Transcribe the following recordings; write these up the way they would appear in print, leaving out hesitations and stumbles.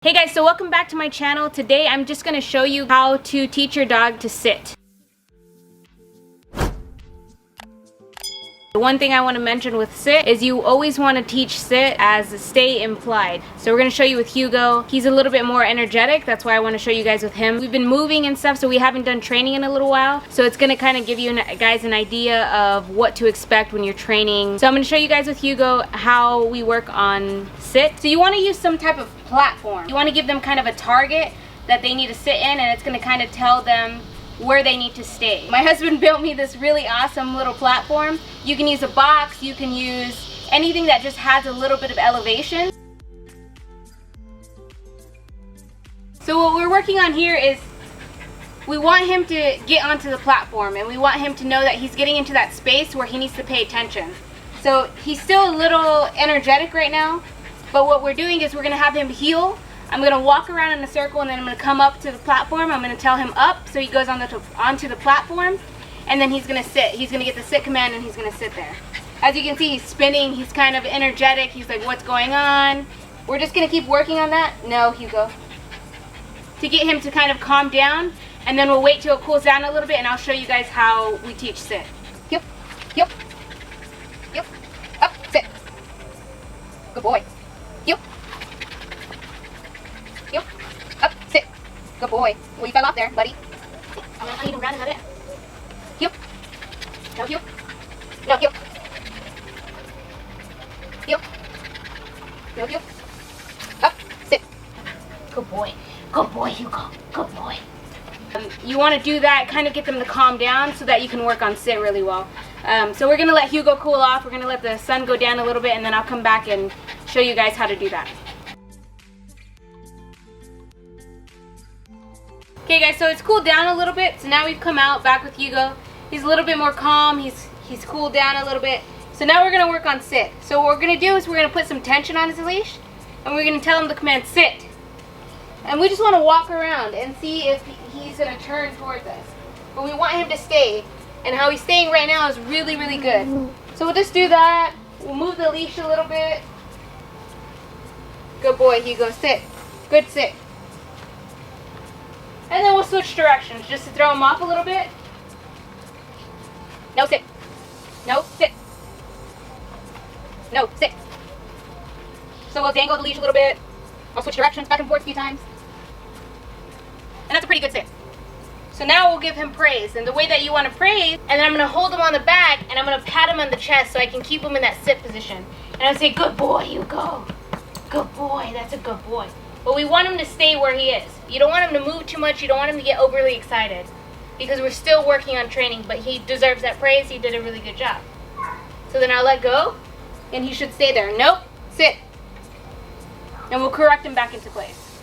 Hey guys, so welcome back to my channel. Today I'm just going to show you how to teach your dog to sit. The one thing I want to mention with sit is you always want to teach sit as a stay implied. So we're going to show you with Hugo. He's a little bit more energetic. That's why I want to show you guys with him. We've been moving and stuff, so we haven't done training in a little while. So it's going to kind of give you guys an idea of what to expect when you're training. So I'm going to show you guys with Hugo how we work on sit. So you want to use some type of platform. You want to give them kind of a target that they need to sit in, and it's going to kind of tell them where they need to stay. My husband built me this really awesome little platform. You can use a box, you can use anything that just has a little bit of elevation. So what we're working on here is we want him to get onto the platform, and we want him to know that he's getting into that space where he needs to pay attention. So he's still a little energetic right now, but what we're doing is we're gonna have him heel. I'm going to walk around in a circle, and then I'm going to come up to the platform. I'm going to tell him up, so he goes onto the platform, and then he's going to sit. He's going to get the sit command, and he's going to sit there. As you can see, he's spinning. He's kind of energetic. He's like, what's going on? We're just going to keep working on that. No, Hugo. To get him to kind of calm down, and then we'll wait till it cools down a little bit, and I'll show you guys how we teach sit. Heel, heel, heel, up, sit. Good boy. Heel. Heel, up, sit. Good boy. Well, you fell off there, buddy. I'm gonna leave him around another. Heel. No, heel. No, heel. Heel. No, heel. Up, sit. Good boy. Good boy, Hugo. Good boy. You want to do that, kind of get them to calm down so that you can work on sit really well. So we're going to let Hugo cool off. We're going to let the sun go down a little bit, and then I'll come back and show you guys how to do that. Okay guys, so it's cooled down a little bit. So now we've come out back with Hugo. He's a little bit more calm. He's cooled down a little bit. So now we're going to work on sit. So what we're going to do is we're going to put some tension on his leash, and we're going to tell him the command sit. And we just want to walk around and see if he's going to turn towards us. But we want him to stay. And how he's staying right now is really, really good. So we'll just do that. We'll move the leash a little bit. Good boy, Hugo. Sit. Good sit. And then we'll switch directions just to throw him off a little bit. No, sit. No, sit. No, sit. So we'll dangle the leash a little bit. I'll switch directions back and forth a few times. And that's a pretty good sit. So now we'll give him praise. And the way that you want to praise, and then I'm going to hold him on the back, and I'm going to pat him on the chest so I can keep him in that sit position. And I'll say, good boy, Hugo. Good boy. That's a good boy. But we want him to stay where he is. You don't want him to move too much. You don't want him to get overly excited, because we're still working on training, but he deserves that praise. He did a really good job. So then I'll let go, and he should stay there. Nope. Sit. And we'll correct him back into place.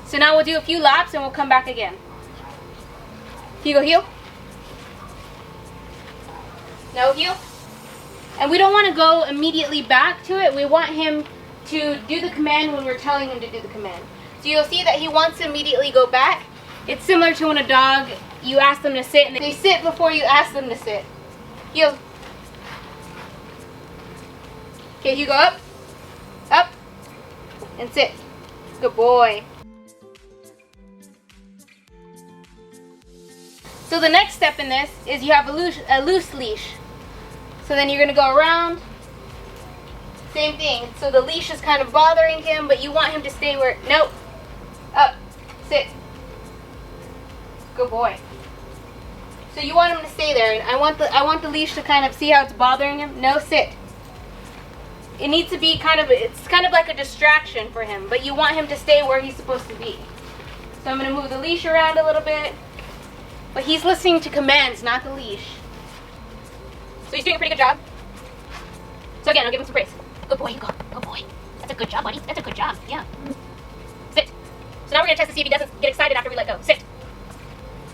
So now we'll do a few laps, and we'll come back again. Hugo, heel. No, heel. And we don't want to go immediately back to it. We want him to do the command when we're telling him to do the command. So you'll see that he wants to immediately go back. It's similar to when a dog, you ask them to sit, and they sit before you ask them to sit. Heel. Okay, Hugo, up. Up. And sit. Good boy. So the next step in this is you have a loose leash. So then you're going to go around. Same thing. So the leash is kind of bothering him, but you want him to stay where... Nope. Up. Sit. Good boy. So you want him to stay there. And I want the leash to kind of see how it's bothering him. No, sit. It needs to be it's kind of like a distraction for him, but you want him to stay where he's supposed to be. So I'm going to move the leash around a little bit. But he's listening to commands, not the leash. So he's doing a pretty good job. So again, I'll give him some praise. Good boy, Hugo. Good boy. That's a good job, buddy. That's a good job. Yeah. Sit. So now we're going to test to see if he doesn't get excited after we let go. Sit.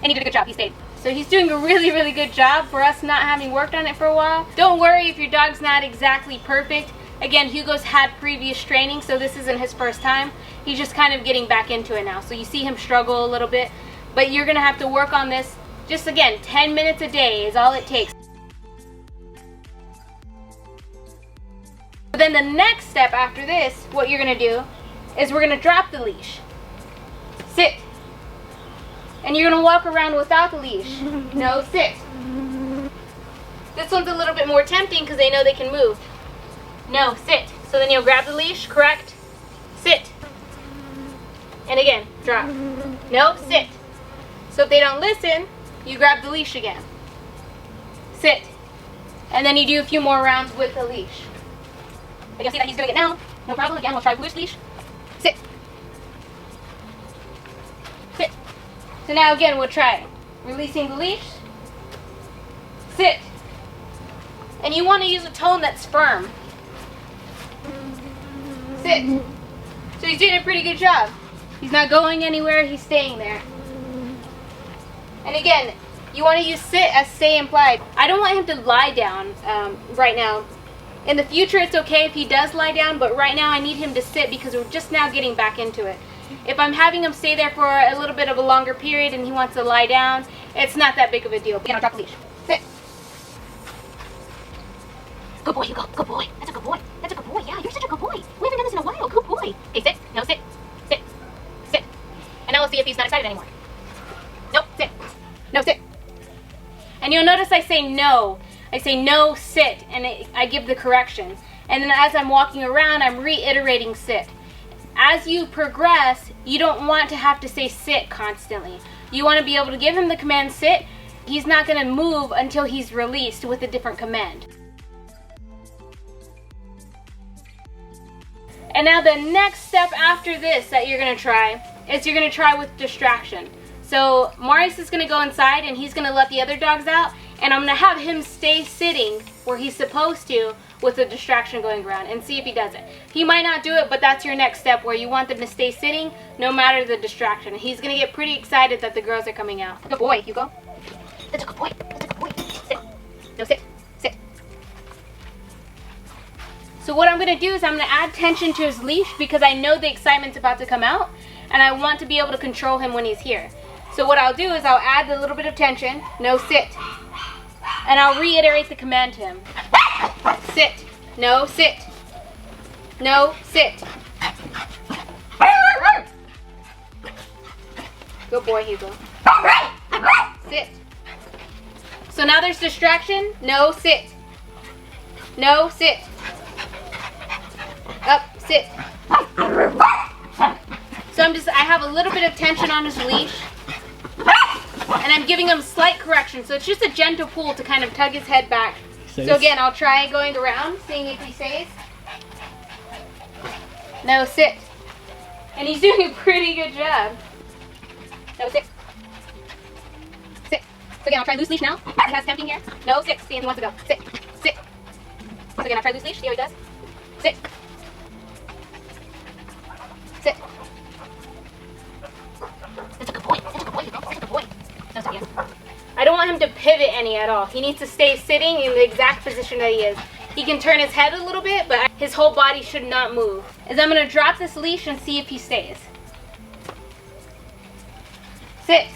And he did a good job. He stayed. So he's doing a really, really good job for us not having worked on it for a while. Don't worry if your dog's not exactly perfect. Again, Hugo's had previous training, so this isn't his first time. He's just kind of getting back into it now. So you see him struggle a little bit. But you're going to have to work on this. Just again, 10 minutes a day is all it takes. Then the next step after this, what you're going to do is we're gonna drop the leash. Sit. And you're gonna walk around without the leash. No, sit. This one's a little bit more tempting because they know they can move. No, sit. So then you'll grab the leash, correct? Sit. And again, drop. No, sit. So if they don't listen, you grab the leash again. Sit. And then you do a few more rounds with the leash. But you'll see that he's doing it now. No problem. Again, we'll try loose leash. Sit. Sit. So now again, we'll try releasing the leash. Sit. And you want to use a tone that's firm. Sit. So he's doing a pretty good job. He's not going anywhere, he's staying there. And again, you want to use sit as stay implied. I don't want him to lie down right now. In the future, it's okay if he does lie down, but right now I need him to sit because we're just now getting back into it. If I'm having him stay there for a little bit of a longer period and he wants to lie down, it's not that big of a deal. Again, I'll drop the leash. Sit. Good boy, Hugo. Good boy. That's a good boy. That's a good boy. Yeah, you're such a good boy. We haven't done this in a while. Good boy. Okay, sit. No, sit. Sit. Sit. And now we'll see if he's not excited anymore. Nope. Sit. No, sit. And you'll notice I say no. I say no, sit, and I give the correction. And then as I'm walking around, I'm reiterating sit. As you progress, you don't want to have to say sit constantly. You want to be able to give him the command sit. He's not going to move until he's released with a different command. And now the next step after this that you're going to try is you're going to try with distraction. So Marius is going to go inside and he's going to let the other dogs out, and I'm going to have him stay sitting where he's supposed to with the distraction going around and see if he does it. He might not do it, but that's your next step where you want them to stay sitting no matter the distraction. He's going to get pretty excited that the girls are coming out. Good boy, Hugo. That's a good boy. That's a good boy. Sit. No, sit. Sit. So what I'm going to do is I'm going to add tension to his leash because I know the excitement's about to come out and I want to be able to control him when he's here. So what I'll do is I'll add a little bit of tension. No, sit. And I'll reiterate the command to him. Sit. No, sit. No, sit. Good boy, Hugo. Sit. So now there's distraction. No, sit. No, sit. Up, sit. So I have a little bit of tension on his leash. And I'm giving him slight correction. So it's just a gentle pull to kind of tug his head back. So again, I'll try going around, seeing if he stays. No, sit. And he's doing a pretty good job. No, sit. Sit. So again, I'll try loose leash now. He has tempting here. No, sit. See if he wants to go. Sit. Sit. So again, I'll try loose leash. See how he does. Sit. Sit. That's a good boy. That's a good boy. That's a good boy. No, sit again. I don't want him to pivot any at all. He needs to stay sitting in the exact position that he is. He can turn his head a little bit, but his whole body should not move. As I'm going to drop this leash and see if he stays. Sit.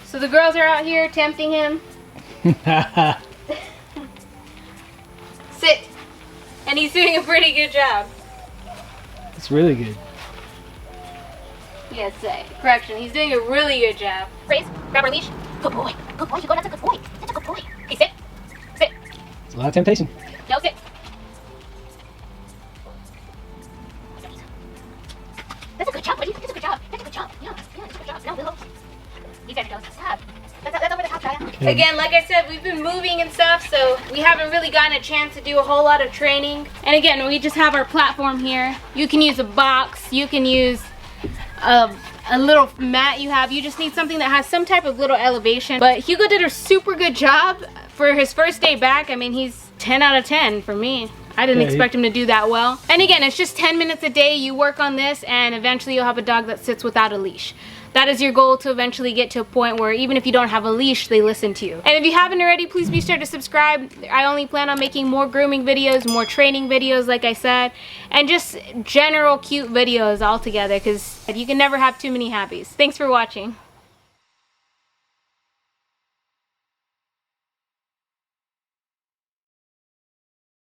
So the girls are out here tempting him. Sit. And he's doing a pretty good job. It's really good. Yes, correction. He's doing a really good job. Raise, grab our leash. Good boy. Good boy. You go. That's a good boy. That's a good boy. Okay, sit. Sit. It's a lot of temptation. No, sit. That's a good job, buddy. That's a good job. That's a good job. Yeah, that's a good job. No, Willow. These are jealous. Stop. That's over the top, Jaya. Okay. Again, like I said, we've been moving and stuff, so we haven't really gotten a chance to do a whole lot of training. And again, we just have our platform here. You can use a box. You can use a little mat you have. You just need something that has some type of little elevation. But Hugo did a super good job for his first day back. I mean, he's 10 out of 10 for me. I didn't expect him to do that well. And again, it's just 10 minutes a day. You work on this and eventually you'll have a dog that sits without a leash. That is your goal, to eventually get to a point where even if you don't have a leash, they listen to you. And if you haven't already, please be sure to subscribe. I only plan on making more grooming videos, more training videos, like I said, and just general cute videos altogether, because you can never have too many happies. Thanks for watching.